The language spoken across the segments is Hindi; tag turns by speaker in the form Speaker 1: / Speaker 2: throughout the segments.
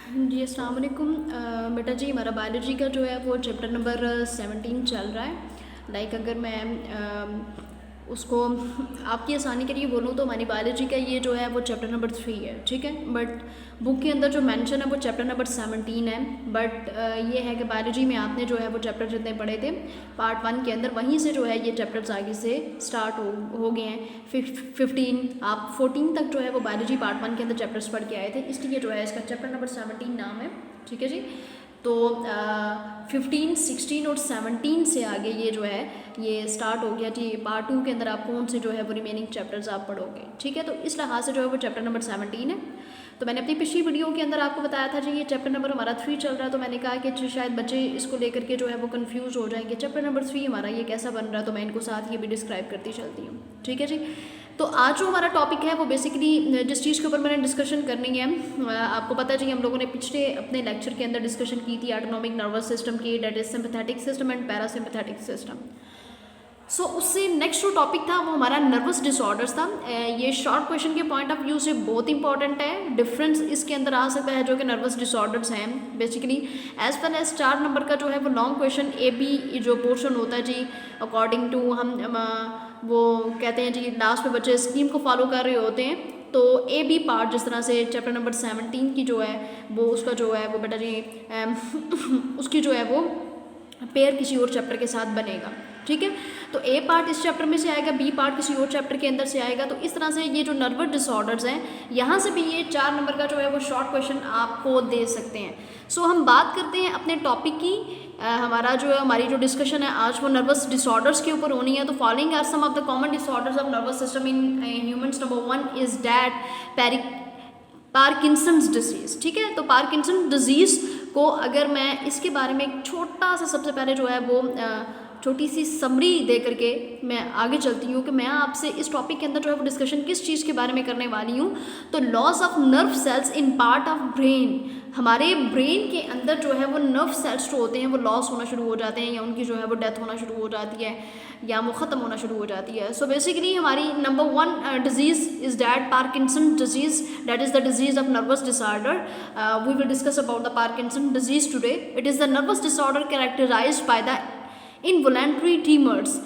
Speaker 1: जी अस्सलाम वालेकुम। बेटा जी हमारा बायोलॉजी का जो है वो चैप्टर नंबर 17 चल रहा है। अगर मैं उसको आपकी आसानी के लिए बोलूँ तो हमारी बायोलॉजी का ये जो है वो चैप्टर नंबर 3 है, ठीक है। बट बुक के अंदर जो मेंशन है वो चैप्टर नंबर 17 है। बट ये है कि बायोलॉजी में आपने जो है वो चैप्टर जितने पढ़े थे पार्ट 1 के अंदर, वहीं से जो है ये चैप्टर्स आगे से स्टार्ट हो गए हैं। 15 आप 14 तक जो है वो बायोलॉजी पार्ट 1 के अंदर चैप्टर्स पढ़ के आए थे, इसलिए जो है इसका चैप्टर नंबर 17 नाम है, ठीक है जी। तो 15, 16 और 17 से आगे ये जो है ये स्टार्ट हो गया जी। पार्ट 2 के अंदर आप कौन से जो है वो रिमेनिंग चैप्टर्स आप पढ़ोगे, ठीक है। तो इस लिहाज से जो है वो चैप्टर नंबर 17 है। तो मैंने अपनी पिछली वीडियो के अंदर आपको बताया था जी ये चैप्टर नंबर हमारा 3 चल रहा है। तो मैंने कहा कि शायद बच्चे इसको लेकर के जो है वो कंफ्यूज हो जाएंगे, चैप्टर नंबर 3 हमारा ये कैसा बन रहा है। तो मैं इनको साथ ये भी डिस्क्राइब करती चलती हूँ, ठीक है जी। तो आज जो हमारा टॉपिक है वो बेसिकली जिस चीज़ के ऊपर मैंने डिस्कशन करनी है, आपको पता है जी हम लोगों ने पिछले अपने लेक्चर के अंदर डिस्कशन की थी ऑटोनॉमिक नर्वस सिस्टम की, that is sympathetic system and parasympathetic system. So उससे नेक्स्ट जो टॉपिक था वो हमारा नर्वस डिसऑर्डर्स था। ये शॉर्ट क्वेश्चन के पॉइंट ऑफ व्यू से बहुत इंपॉर्टेंट है। डिफरेंस इसके अंदर आ सकता है जो कि नर्वस डिसऑर्डर्स हैं basically as well as 4 number का जो है वो लॉन्ग क्वेश्चन ए बी जो पोर्शन होता है जी, अकॉर्डिंग टू हम वो कहते हैं जी लास्ट में बच्चे स्कीम को फॉलो कर रहे होते हैं। तो ए बी पार्ट जिस तरह से चैप्टर नंबर 17 की जो है वो उसका जो है वो बेटा जी उसकी जो है वो पेयर किसी और चैप्टर के साथ बनेगा, ठीक है। तो ए पार्ट इस चैप्टर में से आएगा, बी पार्ट किसी और चैप्टर के अंदर से आएगा। तो इस तरह से ये जो नर्वस डिसऑर्डर्स हैं यहाँ से भी ये 4 नंबर का जो है वो शॉर्ट क्वेश्चन आपको दे सकते हैं। सो हम बात करते हैं अपने टॉपिक की। हमारा जो है हमारी जो डिस्कशन है आज वो नर्वस डिसऑर्डर्स के ऊपर होनी है। तो following are some of the common disorders of nervous system in humans. Number 1 is that Parkinson's disease, ठीक है। तो पार्किंसन डिजीज़ को अगर मैं इसके बारे में एक छोटा सा सबसे पहले जो है वो छोटी सी समरी दे करके मैं आगे चलती हूँ कि मैं आपसे इस टॉपिक के अंदर जो है वो डिस्कशन किस चीज़ के बारे में करने वाली हूँ। तो loss of nerve cells in part of brain, हमारे ब्रेन के अंदर जो है वो नर्व सेल्स जो होते हैं वो लॉस होना शुरू हो जाते हैं या उनकी जो है वो डेथ होना शुरू हो जाती है या वो ख़त्म होना शुरू हो जाती है। सो बेसिकली हमारी number 1 disease is that Parkinson disease, that is the disease of nervous disorder. We will discuss about the Parkinson disease today. It is the nervous disorder characterized by the involuntary tremors.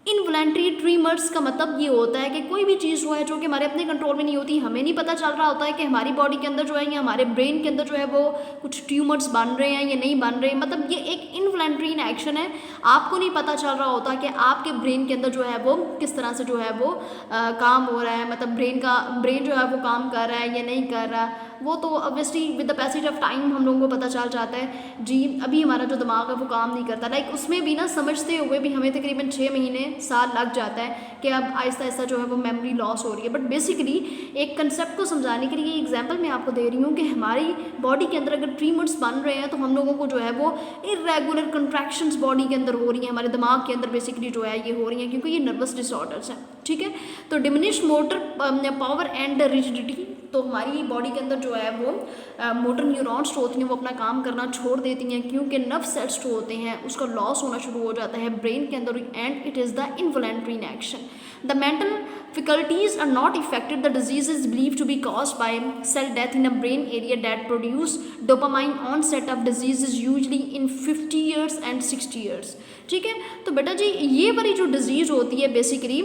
Speaker 1: Involuntary tremors का मतलब ये होता है कि कोई भी चीज़ जो है जो कि हमारे अपने कंट्रोल में नहीं होती, हमें नहीं पता चल रहा होता है कि हमारी बॉडी के अंदर जो है या हमारे ब्रेन के अंदर जो है वो कुछ ट्यूमर्स बन रहे हैं या नहीं बन रहे। मतलब ये एक इनवॉलेंट्री एक्शन है, आपको नहीं पता चल रहा होता कि आपके ब्रेन के अंदर जो है वो किस तरह से जो है वो काम हो रहा है। मतलब ब्रेन जो है वो काम कर रहा है या नहीं कर रहा, वो तो obviously with the passage of time हम लोगों को पता चल जाता है जी। अभी हमारा जो दिमाग है वो काम नहीं करता, उसमें भी ना समझते हुए भी हमें तकरीबन 6 महीने साल लग जाता है कि अब आहिस्ता आहिस्ता जो है वो मेमोरी लॉस हो रही है। बट बेसिकली एक कंसेप्ट को समझाने के लिए एग्जांपल मैं आपको दे रही हूँ कि हमारी बॉडी के अंदर अगर ट्रीमर्स बन रहे हैं तो हम लोगों को जो है वो इरेगुलर कंट्रैक्शंस बॉडी के अंदर हो रही हैं, हमारे दिमाग के अंदर बेसिकली जो है ये हो रही हैं क्योंकि ये नर्वस डिसऑर्डर्स हैं, ठीक है। तो diminish motor power and rigidity, तो हमारी बॉडी के अंदर जो है वो मोटर न्यूरॉन्स जो होती हैं वो अपना काम करना छोड़ देती हैं क्योंकि नर्व सेल्स जो होते हैं उसका लॉस होना शुरू हो जाता है ब्रेन के अंदर and it is the involuntary action. The mental faculties are not affected. The disease is believed to be caused by cell death in a brain area that produce dopamine. Onset of disease is usually in 50 years and 60 years, ठीक है। तो बेटा जी ये वाली जो डिजीज़ होती है बेसिकली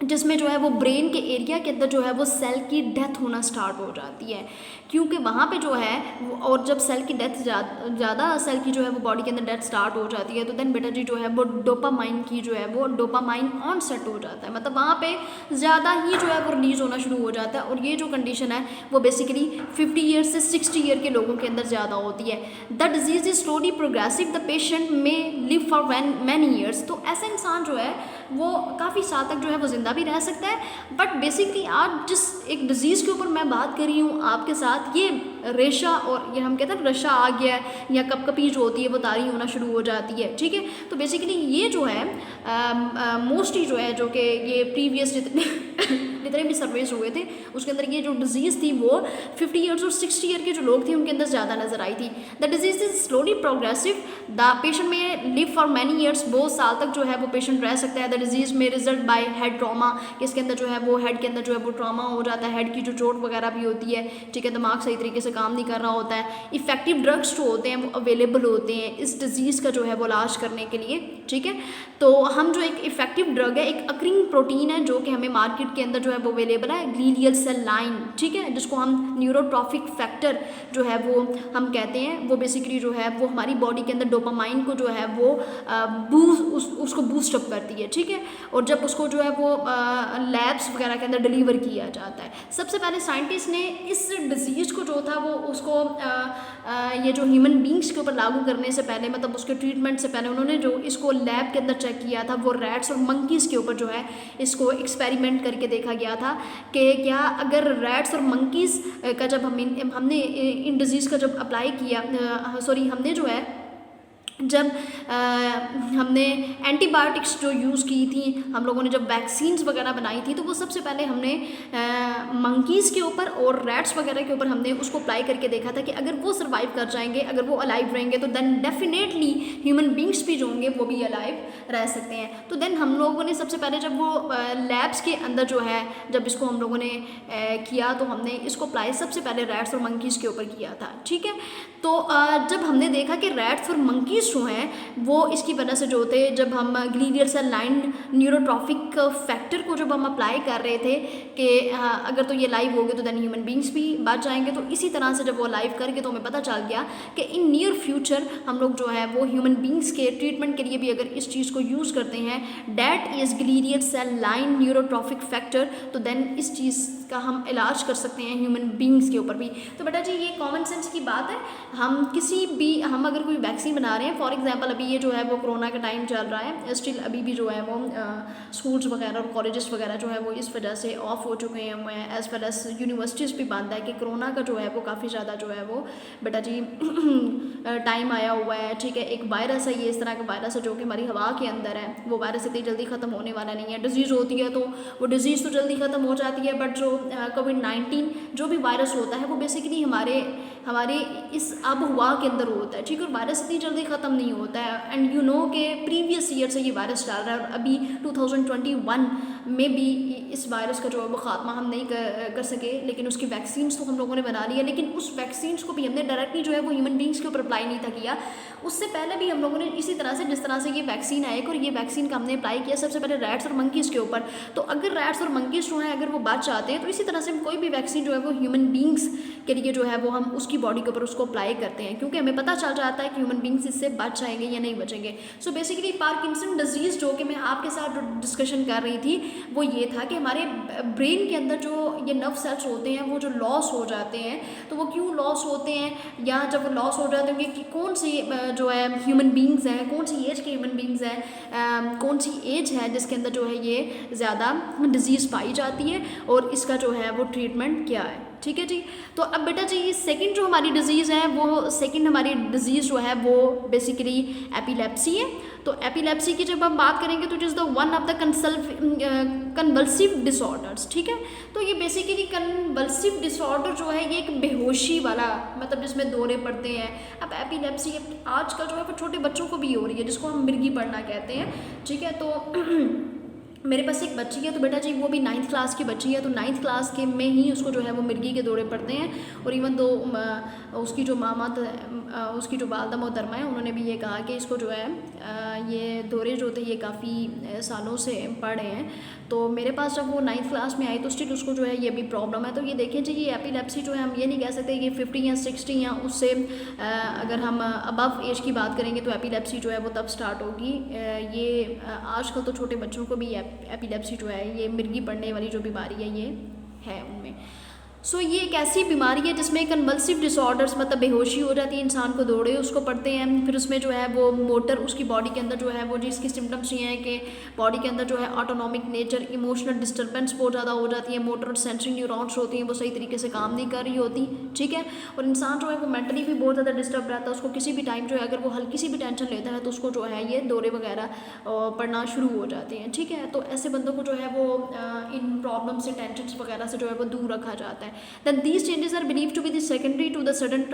Speaker 1: जिसमें जो है वो ब्रेन के एरिया के अंदर जो है वो सेल की डेथ होना स्टार्ट हो जाती है क्योंकि वहाँ पे जो है और जब सेल की डेथ ज़्यादा सेल की जो है वो बॉडी के अंदर डेथ स्टार्ट हो जाती है तो देन बेटा जी जो है वो डोपामाइन की जो है वो डोपामाइन ऑन सेट हो जाता है। मतलब वहाँ पे ज़्यादा ही जो है वो रिलीज होना शुरू हो जाता है और ये जो कंडीशन है वो बेसिकली 50 ईयर से 60 ईयर के लोगों के अंदर ज़्यादा होती है। The disease is slowly progressive, the patient में लिव फॉर मैनी ईयर्स। तो ऐसा इंसान जो है वो काफ़ी साल तक जो है वो ज़िंदा भी रह सकता है। बट बेसिकली आज जिस एक डिज़ीज़ के ऊपर मैं बात कर रही हूँ आपके साथ, ये रेशा और ये हम कहते हैं रशा आ गया है या कपकपी जो होती है वो तारी होना शुरू हो जाती है, ठीक है। तो बेसिकली ये जो है मोस्टली जो है जो कि ये प्रीवियस जितने भी सर्वेज हुए थे उसके अंदर ये जो डिजीज़ थी वो 50 ईयर्स और 60 ईयर के जो लोग थे उनके अंदर ज़्यादा नजर आई थी। The disease is slowly progressive, the patient में लिव फॉर मैनी ईयर्स, बहुत साल तक जो है वो पेशेंट रह सकता है। द डिजीज में रिजल्ट बाय हेड ट्रॉमा, इसके अंदर जो है वो हेड के अंदर जो है वो ट्रॉमा हो जाता है, हेड की जो चोट वगैरह भी होती है, ठीक है, दिमाग सही तरीके से काम नहीं कर रहा होता है। इफेक्टिव ड्रग्स जो होते हैं वो अवेलेबल होते हैं इस डिजीज़ का जो है वो इलाज करने के लिए, ठीक है। तो हम जो एक इफेक्टिव ड्रग है, एक अक्रिंग प्रोटीन है जो कि हमें मार्केट के अंदर जो है वो अवेलेबल है, ग्लीलियल सेल लाइन, ठीक है, जिसको हम न्यूरोट्रॉफिक फैक्टर जो है वो हम कहते हैं। वो बेसिकली जो है वो हमारी बॉडी के अंदर डोपामाइन को जो है वो उसको बूस्ट अप करती है, ठीक है। और जब उसको जो है वो लैब्स वगैरह के अंदर डिलीवर किया जाता है, सबसे पहले साइंटिस्ट ने इस डिजीज़ को जो था वो उसको ये जो ह्यूमन बींग्स के ऊपर लागू करने से पहले, मतलब उसके ट्रीटमेंट से पहले, उन्होंने जो इसको लैब के अंदर चेक किया था वो रैट्स और मंकीज़ के ऊपर जो है इसको एक्सपेरिमेंट करके देखा गया था कि क्या अगर रैट्स और मंकीज़ का जब हमने इन डिजीज़ का जब अप्लाई किया, हमने जो है जब हमने एंटीबायोटिक्स जो यूज़ की थी, हम लोगों ने जब वैक्सीन्स वगैरह बनाई थी, तो वो सबसे पहले हमने मंकीज़ के ऊपर और रैट्स वगैरह के ऊपर हमने उसको अप्लाई करके देखा था कि अगर वो सर्वाइव कर जाएंगे, अगर वो अलाइव रहेंगे, तो देन डेफिनेटली ह्यूमन बींग्स भी जो होंगे वो भी अलाइव रह सकते हैं। तो देन हम लोगों ने सबसे पहले जब वो लैब्स के अंदर जो है जब इसको हम लोगों ने किया, तो हमने इसको अप्लाई सबसे पहले रैट्स और मंकीज़ के ऊपर किया था, ठीक है। तो जब हमने देखा कि रैट्स और मंकीज़ जो हैं वो इसकी वजह से जो होते, जब हम ग्लीलियल सेल लाइन न्यूरोट्रॉफिक फैक्टर को जब हम अप्लाई कर रहे थे कि अगर तो ये लाइव हो गए तो देन ह्यूमन बींग्स भी बच जाएंगे, तो इसी तरह से जब वो लाइव करके तो हमें पता चल गया कि इन नियर फ्यूचर हम लोग जो है वो ह्यूमन बींग्स के ट्रीटमेंट के लिए भी अगर इस चीज़ को यूज़ करते हैं, that is glial cell line neurotrophic factor, तो देन इस चीज़ का हम इलाज कर सकते हैं ह्यूमन बींग्स के ऊपर भी। तो बेटा जी ये कॉमन सेंस की बात है, हम अगर कोई वैक्सीन बना रहे हैं, फॉर एग्जांपल अभी ये जो है वो कोरोना का टाइम चल रहा है, स्टिल अभी भी जो है वो स्कूल्स वगैरह और कॉलेजेस वगैरह जो है वो इस वजह से ऑफ हो चुके हैं, एज वेल एज यूनिवर्सिटीज़ भी बंद है कि कोरोना का जो है वो काफ़ी ज़्यादा जो है वो बेटा जी टाइम आया हुआ है, ठीक है। एक वायरस है, ये इस तरह का वायरस है जो कि हमारी हवा के अंदर है, वो वायरस इतनी जल्दी ख़त्म होने वाला नहीं है। डिजीज़ होती है तो वो डिजीज़ तो जल्दी ख़त्म हो जाती है, बट जो कोविड-19 जो भी वायरस होता है वो बेसिकली हमारे इस आबहवा के अंदर होता है, ठीक है, और वायरस इतनी जल्दी ख़त्म नहीं होता है। एंड यू नो के प्रीवियस ईयर से ये वायरस चल रहा है और अभी 2021 में भी इस वायरस का जो है वो ख़ात्मा हम नहीं कर सके, लेकिन उसकी वैक्सीन्स तो हम लोगों ने बना ली है, लेकिन उस वैक्सीन्स को भी हमने डायरेक्टली जो है वो ह्यूमन बींग्स के ऊपर अप्लाई नहीं था किया। उससे पहले भी हम लोगों ने इसी तरह से, जिस तरह से ये वैक्सीन आए और ये वैक्सीन का हमने अप्लाई किया सबसे पहले रैट्स और मंकीज़ के ऊपर, तो अगर रैट्स और मंकीज़ जो हैं अगर वो बच जाते हैं, तो इसी तरह से हम कोई भी वैक्सीन जो है वो ह्यूमन बींग्स के लिए जो है वो हम उसकी बॉडी के ऊपर उसको अप्लाई करते हैं, क्योंकि हमें पता चल जाता है कि ह्यूमन बींग्स इससे बच जाएंगे या नहीं बचेंगे। सो बेसिकली पार्किंसन डिजीज़ जो कि मैं आपके साथ जो डिस्कशन कर रही थी वो ये था कि हमारे ब्रेन के अंदर जो ये नर्व सेल्स होते हैं वो जो लॉस हो जाते हैं, तो वो क्यों लॉस होते हैं, या जब वो लॉस हो जाते हैं कि कौन सी जो है ह्यूमन बींग्स हैं, कौन सी एज के ह्यूमन बींग्स हैं, कौन सी एज है जिसके अंदर जो है ये ज़्यादा डिजीज़ पाई जाती है और इसका जो है वो ट्रीटमेंट क्या है, ठीक है जी। तो अब बेटा जी सेकंड जो हमारी डिजीज़ है वो सेकंड हमारी डिजीज़ जो है वो बेसिकली एपिलेप्सी है। तो एपिलेप्सी की जब हम बात करेंगे तो it is the one of the convulsive disorders, ठीक है। तो ये बेसिकली कन्वल्सिव डिसऑर्डर जो है ये एक बेहोशी वाला, मतलब जिसमें दौरे पड़ते हैं। अब एपिलेप्सी आजकल जो है वो छोटे बच्चों को भी हो रही है, जिसको हम मिर्गी पड़ना कहते हैं, ठीक है। तो मेरे पास एक बच्ची है, तो बेटा जी वो भी 9th क्लास की बच्ची है, तो 9th क्लास के में ही उसको जो है वो मिर्गी के दौरे पड़ते हैं। और इवन तो उसकी जो उसकी जो वालदा मोहतरमा है उन्होंने भी ये कहा कि इसको जो है ये दौरे जो थे ये काफ़ी सालों से पड़ रहे हैं। तो मेरे पास जब वो 9th क्लास में आई तो स्टिल उसको जो है ये भी प्रॉब्लम है। तो ये देखें जी ये एपिलेप्सी जो है हम ये नहीं कह सकते कि 50 या 60 या उससे अगर हम अबव एज की बात करेंगे तो एपिलेप्सी जो है वो तब स्टार्ट होगी। ये आजकल तो छोटे बच्चों को भी एपिलेप्सी जो है ये मिर्गी पड़ने वाली जो बीमारी है ये है उनमें। सो ये एक ऐसी बीमारी है जिसमें कन्वल्सिव डिसऑर्डर्स मतलब बेहोशी हो जाती है, इंसान को दौड़े उसको पड़ते हैं, फिर उसमें जो है वो मोटर उसकी बॉडी के अंदर जो है वो जिसकी सिम्टम्स ये हैं कि बॉडी के अंदर जो है ऑटोनॉमिक नेचर, इमोशनल डिस्टर्बेंस बहुत ज़्यादा हो जाती है, मोटर और सेंसरी न्यूरॉन्स होती हैं वो सही तरीके से काम नहीं कर रही होती, ठीक है। और इंसान जो है वो मेंटली भी बहुत ज़्यादा डिस्टर्ब रहता है, उसको किसी भी टाइम जो है अगर वो हल्की सी भी टेंशन लेता है तो उसको जो है ये दौरे वगैरह पड़ना शुरू हो जाते हैं, ठीक है। तो ऐसे बंदों को जो है वो इन प्रॉब्लम से, टेंशन वगैरह से जो है वो दूर रखा जाता है। Then these changes are believe to be the secondary to the sudden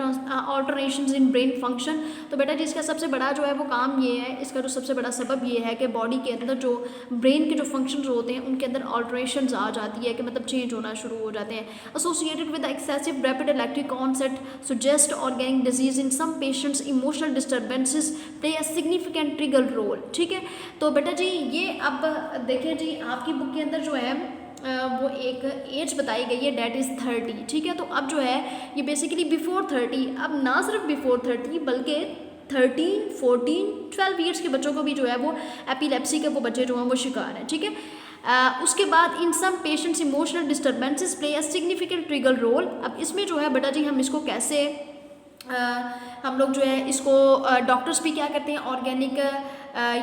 Speaker 1: alterations in brain function. तो बेटा जी इसका सबसे बड़ा जो है वो काम ये है, इसका जो सबसे बड़ा सबब ये है कि बॉडी के अंदर जो ब्रेन के जो फंक्शंस होते हैं उनके अंदर ऑल्टरेशंस आ जाती है कि मतलब चेंज होना शुरू हो जाते हैं। Associated with excessive rapid electric onset suggest organic disease in some patients emotional disturbances play a significant trigger role, ठीक है। तो बेटा जी ये अब देखिए जी आपकी बुक के अंदर जो है वो एक एज बताई गई है डेट इज़ 30, ठीक है। तो अब जो है ये बेसिकली बिफोर 30, अब ना सिर्फ बिफोर 30 बल्कि 13, 14, 12 ईयर्स के बच्चों को भी जो है वो एपिलेप्सी के वो बच्चे जो हैं वो शिकार हैं, ठीक है। उसके बाद in some patients emotional disturbances play a significant trigger role. अब इसमें जो है बेटा जी हम इसको कैसे हम लोग जो है इसको डॉक्टर्स भी क्या करते हैं ऑर्गेनिक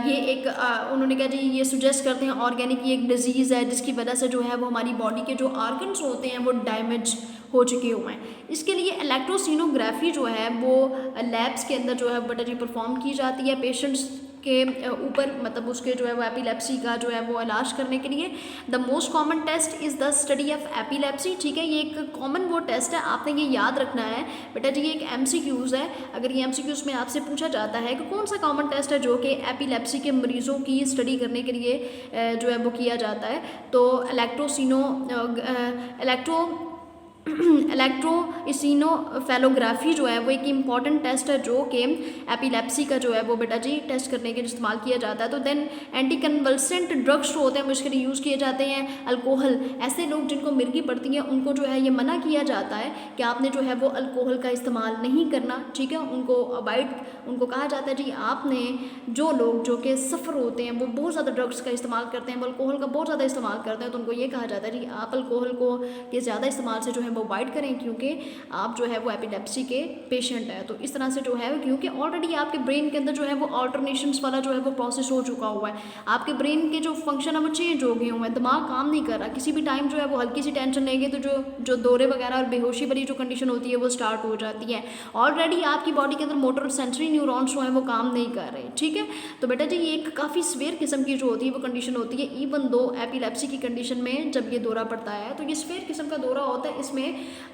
Speaker 1: ये एक उन्होंने कहा जी ये सुजेस्ट करते हैं ऑर्गेनिक ये एक डिजीज़ है जिसकी वजह से जो है वो हमारी बॉडी के जो ऑर्गन्स होते हैं वो डैमेज हो चुके हुए हैं। इसके लिए इलेक्ट्रोसिनोग्राफी जो है वो लैब्स के अंदर जो है बेटा जी परफॉर्म की जाती है पेशेंट्स के ऊपर, मतलब उसके जो है वो एपिलेप्सी का जो है वो इलाज करने के लिए। The most common test is the study of epilepsy, ठीक है। ये एक कॉमन वो टेस्ट है, आपने ये याद रखना है बेटा जी, ये एक MCQs है। अगर ये MCQs में आपसे पूछा जाता है कि कौन सा कॉमन टेस्ट है जो कि एपिलेप्सी के मरीज़ों की स्टडी करने के लिए जो है वो किया जाता है, तो इलेक्ट्रोसिनोफेलोग्राफी जो है वो एक इम्पॉर्टेंट टेस्ट है जो कि एपिलेप्सी का जो है वो बेटा जी टेस्ट करने के लिए इस्तेमाल किया जाता है। तो देन एंटी कन्वल्सेंट ड्रग्स होते हैं वो इसके लिए यूज़ किए जाते हैं। अल्कोहल, ऐसे लोग जिनको मिर्गी पड़ती है उनको जो है ये मना किया जाता है कि आपने जो है वो अल्कोहल का इस्तेमाल नहीं करना, ठीक है। उनको कहा जाता है जी आपने जो लोग जो कि सफ़र होते हैं वो बहुत ज़्यादा ड्रग्स का इस्तेमाल करते हैं, वो अल्कोहल का बहुत ज़्यादा इस्तेमाल करते हैं, तो उनको ये कहा जाता है जी आप अल्कोहल को के ज़्यादा इस्तेमाल से जो है वो अवॉइड करें क्योंकि आप जो है वो एपिलेप्सी के पेशेंट हैं। तो इस तरह से जो है क्योंकि ऑलरेडी आपके ब्रेन के अंदर जो है वो ऑल्टरनेशंस वाला जो है वो प्रोसेस हो चुका हुआ है, आपके ब्रेन के जो फंक्शन है वो चेंज हो गए हुए हैं, दिमाग काम नहीं कर रहा, किसी भी टाइम जो है वो हल्की सी टेंशन लेंगे तो जो दौरे वगैरह और बेहोशी वाली जो कंडीशन होती है वो स्टार्ट हो जाती है। ऑलरेडी आपकी बॉडी के अंदर मोटर और सेंसरी न्यूरॉन्स जो है वो काम नहीं कर रहे, ठीक है। तो बेटा जी ये एक काफ़ी स्वेयर किस्म की जो होती है वो कंडीशन होती है। इवन दो एपिलेप्सी की कंडीशन में जब ये दौरा पड़ता है तो ये स्वेयर किस्म का दौरा होता है, इसमें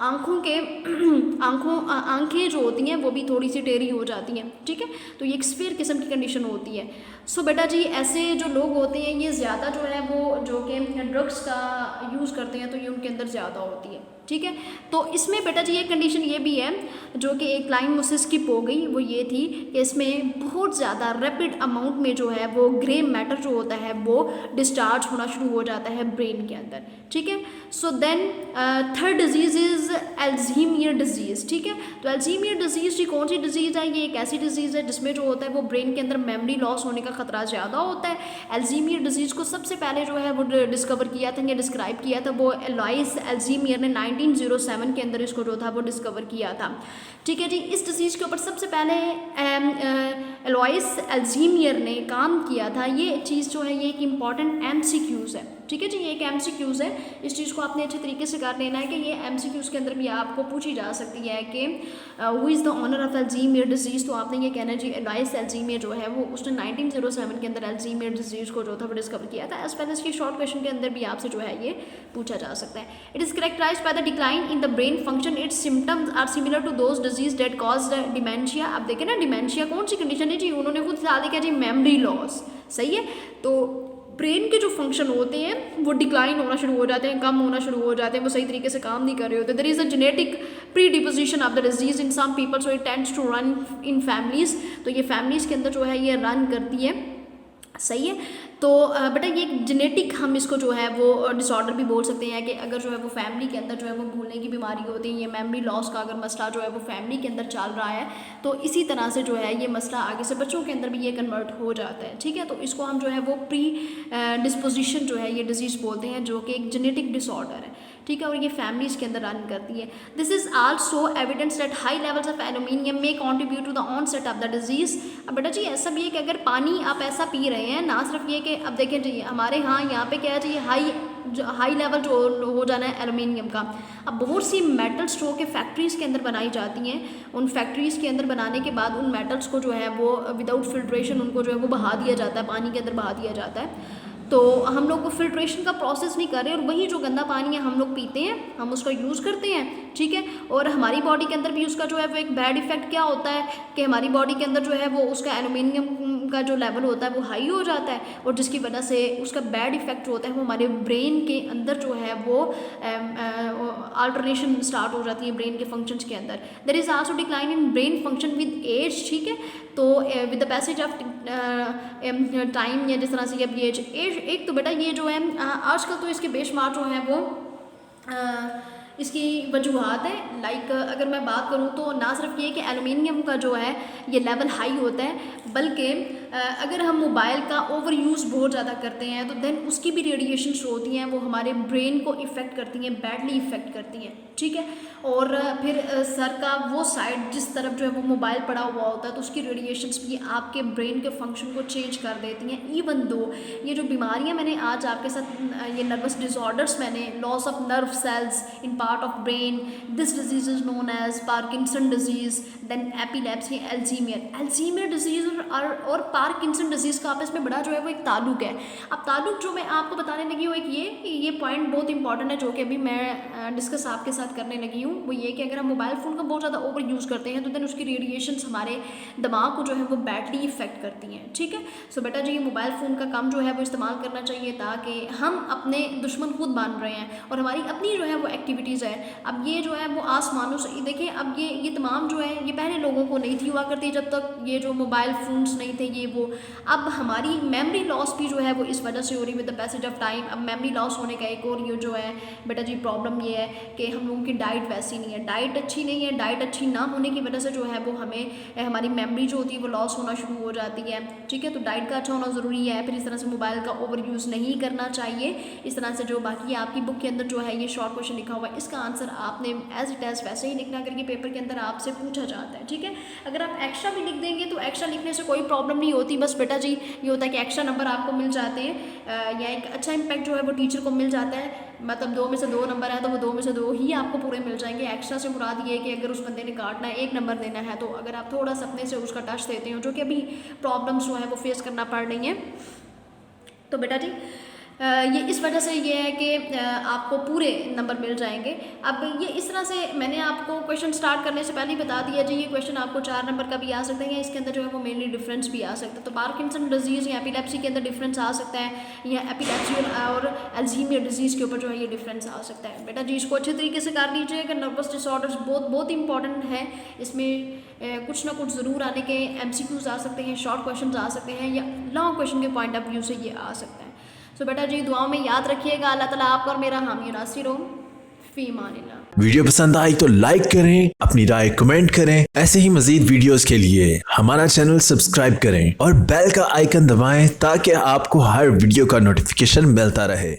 Speaker 1: आंखें जो होती हैं वो भी थोड़ी सी टेढ़ी हो जाती हैं, ठीक है। तो ये एक स्फीयर किस्म की कंडीशन होती है। सो बेटा जी ऐसे जो लोग होते हैं ये ज़्यादा जो है वो जो कि ड्रग्स का यूज़ करते हैं तो ये उनके अंदर ज़्यादा होती है, ठीक है। तो इसमें बेटा जी ये कंडीशन ये भी है जो कि एक लाइन मुझसे स्किप हो गई, वो ये थी कि इसमें बहुत ज़्यादा रैपिड अमाउंट में जो है वो ग्रे मैटर जो होता है वो डिस्चार्ज होना शुरू हो जाता है ब्रेन के अंदर, ठीक है। So then third disease is Alzheimer disease, ठीक है। तो अल्ज़ीमियर डिजीज़ जी कौन सी डिजीज़ है? ये एक ऐसी डिजीज़ है जिसमें जो होता है वो ब्रेन के अंदर मेमोरी लॉस होने का खतरा ज़्यादा होता है। अल्ज़ीमियर डिजीज़ को सबसे पहले जो है वो डिस्कवर किया था या डिस्क्राइब किया था वो एलॉइस अल्ज़ीमियर ने 1907 के अंदर इसको जो था वो डिस्कवर किया था, ठीक है जी। इस डिजीज़ के ऊपर सबसे पहले एलॉइस अल्ज़ीमियर ने काम किया था। ये चीज़ जो है ये एक इम्पॉर्टेंट MCQs है, ठीक है जी, ये एक MCQs है। इस चीज़ को आपने अच्छे तरीके से कर लेना है कि ये MCQs के अंदर भी आपको पूछी जा सकती है कि who is the honour of Alzheimer disease. तो आपने ये कहना जी एलॉइस अल्ज़ीमियर जो है वो उसने 1907 के अंदर अल्ज़ीमियर डिजीज़ को जो था वो डिस्कवर किया था। एज वेल एज की शॉर्ट क्वेश्चन के अंदर भी आपसे जो है ये पूछा जा सकता है। It is characterized by the decline in the brain function, its symptoms are similar to those disease that cause dementia. अब देखें ना डिमेंशिया कौन सी कंडीशन है जी, उन्होंने खुद साथ लिखा जी मेमोरी लॉस, सही है। तो ब्रेन के जो फंक्शन होते हैं वो डिक्लाइन होना शुरू हो जाते हैं, कम होना शुरू हो जाते हैं, वो सही तरीके से काम नहीं कर रहे होते। There is a genetic predisposition of the disease in some people, so it tends to run in families. तो ये फैमिलीज़ के अंदर जो है ये रन करती है, सही है। तो बेटा ये एक जेनेटिक हम इसको जो है वो डिसऑर्डर भी बोल सकते हैं कि अगर जो है वो फैमिली के अंदर जो है वो भूलने की बीमारी होती है, ये मेमोरी लॉस का अगर मसला जो है वो फैमिली के अंदर चल रहा है तो इसी तरह से जो है ये मसला आगे से बच्चों के अंदर भी ये कन्वर्ट हो जाता है, ठीक है। तो इसको हम जो है वो प्री डिस्पोजिशन जो है ये डिजीज़ बोलते हैं जो कि एक जेनेटिक डिसऑर्डर है, ठीक है, और ये फैमिलीज़ के अंदर रन करती है। This is also evidence that high levels of aluminium may contribute to the onset of the disease. अब बेटा जी ऐसा भी है कि अगर पानी आप ऐसा पी रहे हैं, ना सिर्फ ये कि अब देखें जी हमारे यहाँ पे क्या है जी हाई लेवल जो हो जाना है एल्यूमिनियम का। अब बहुत सी मेटल स्टोर के फैक्ट्रीज़ के अंदर बनाई जाती हैं, उन फैक्ट्रीज़ के अंदर बनाने के बाद उन मेटल्स को जो है वो विदाउट फिल्ट्रेशन उनको जो है वो बहा दिया जाता है, पानी के अंदर बहा दिया जाता है। तो हम लोग वो फिल्ट्रेशन का प्रोसेस नहीं कर रहे और वही जो गंदा पानी है हम लोग पीते हैं, हम उसका यूज़ करते हैं, ठीक है। और हमारी बॉडी के अंदर भी उसका जो है वो एक बैड इफेक्ट क्या होता है कि हमारी बॉडी के अंदर जो है वो उसका एल्यूमिनियम का जो लेवल होता है वो हाई हो जाता है, और जिसकी वजह से उसका बैड इफेक्ट होता है वो हमारे ब्रेन के अंदर जो है वो अल्टरेशन स्टार्ट हो जाती है ब्रेन के फंक्शंस के अंदर। There is also decline in brain function with age, ठीक है। तो with the passage of time या जिस तरह से अब ये एक तो बेटा ये जो है आजकल तो इसके बेशुमार जो है वो इसकी वजूहत है। लाइक अगर मैं बात करूँ तो ना सिर्फ ये कि एल्यूमिनियम का जो है ये लेवल हाई होता है, बल्कि अगर हम मोबाइल का ओवर यूज़ बहुत ज़्यादा करते हैं तो देन उसकी भी रेडिएशंस होती हैं, वो हमारे ब्रेन को इफ़ेक्ट करती हैं, बैडली इफ़ेक्ट करती हैं, ठीक है। और फिर सर का वो साइड जिस तरफ जो है वो मोबाइल पड़ा हुआ होता है तो उसकी रेडिएशंस भी आपके ब्रेन के फंक्शन को चेंज कर देती हैं। इवन दो ये जो बीमारियां मैंने आज आपके साथ ये नर्वस डिसऑर्डर्स मैंने loss of nerve cells in part of brain, this disease is known as Parkinson disease, then epilepsy, Alzheimer disease और पार्किंसन डिजीज़ का आपस में बड़ा जो है वो एक ताल्लुक है। अब ताल्लुक जो मैं आपको बताने लगी हूँ एक ये पॉइंट बहुत इंपॉर्टेंट है जो कि अभी मैं डिस्कस आपके साथ करने लगी हूँ, वो ये कि अगर हम मोबाइल फ़ोन का बहुत ज़्यादा ओवर यूज़ करते हैं तो देन उसकी रेडिएशंस हमारे दिमाग को जो है वो बैडली इफेक्ट करती हैं, ठीक है। सो बेटा जी ये मोबाइल फ़ोन का कम जो है वो इस्तेमाल करना चाहिए ताकि हम अपने दुश्मन खुद बन रहे हैं और हमारी अपनी जो है वो एक्टिविटीज़ है। अब ये जो है वो आसमानों से देखिए, अब ये तमाम जो है ये पहले लोगों को नहीं थी हुआ करती जब तक ये जो मोबाइल फ़ोन्स नहीं थे ये वो। अब हमारी मेमोरी लॉस भी जो है वो इस वजह से हो रही with the passage of time. अब मेमोरी लॉस होने का एक और ये जो है बेटा जी प्रॉब्लम ये है कि हम लोगों की डाइट वैसी नहीं है, डाइट अच्छी नहीं है। डाइट अच्छी ना होने की वजह से जो है वो हमें हमारी मेमोरी जो होती है वो लॉस होना शुरू हो जाती है, ठीक है। तो डाइट का अच्छा होना ज़रूरी है। फिर इस तरह से मोबाइल का ओवर यूज़ नहीं करना चाहिए। इस तरह से जो बाकी आपकी बुक के अंदर जो है ये शॉर्ट क्वेश्चन लिखा हुआ है इसका आंसर आपने एज इट एज वैसे ही लिखना करके पेपर के अंदर आपसे पूछा जाता है, ठीक है। अगर आप एक्स्ट्रा भी लिख देंगे तो एक्स्ट्रा लिखने से कोई प्रॉब्लम नहीं होती, बस बेटा जी ये होता है कि एक्स्ट्रा नंबर आपको मिल जाते हैं या एक अच्छा इम्पैक्ट जो है वो टीचर को मिल जाता है। मतलब 2 में से 2 नंबर है तो वो 2 में से 2 ही आपको पूरे मिल जाएंगे। एक्स्ट्रा से मुराद ये है कि अगर उस बंदे ने काटना है 1 नंबर देना है तो अगर आप थोड़ा सा अपने से उसका टच देते हो, जो कि अभी प्रॉब्लम्स जो है वो फेस करना पड़ रही हैं, तो बेटा जी ये इस वजह से ये है कि आपको पूरे नंबर मिल जाएंगे। अब ये इस तरह से मैंने आपको क्वेश्चन स्टार्ट करने से पहले ही बता दिया जी, ये क्वेश्चन आपको 4 नंबर का भी आ सकता है या इसके अंदर जो है वो मेनली डिफरेंस भी आ सकता है। तो पार्किंसन डिजीज़ या एपिलेप्सी के अंदर डिफरेंस आ सकता है या एपिलेप्सी और अल्जीमियर डिजीज़ के ऊपर जो है ये डिफरेंस आ सकता है। बेटा जी इसको अच्छे तरीके से कर लीजिएगा। नर्वस डिसऑर्डर्स बहुत इंपॉर्टेंट है, इसमें कुछ ना कुछ ज़रूर आने के MCQs आ सकते हैं, शॉर्ट क्वेश्चन आ सकते हैं या लॉन्ग क्वेश्चन के पॉइंट ऑफ व्यू से ये आ सकता है। तो बेटा जी दुआओं में याद रखिएगा। अल्लाह ताला आपका और मेरा हामी नासिर हो। फी अमानिल्लाह।
Speaker 2: वीडियो पसंद आई तो लाइक करें, अपनी राय कमेंट करें। ऐसे ही मजीद वीडियोस के लिए हमारा चैनल सब्सक्राइब करें और बेल का आइकन दबाएं ताकि आपको हर वीडियो का नोटिफिकेशन मिलता रहे।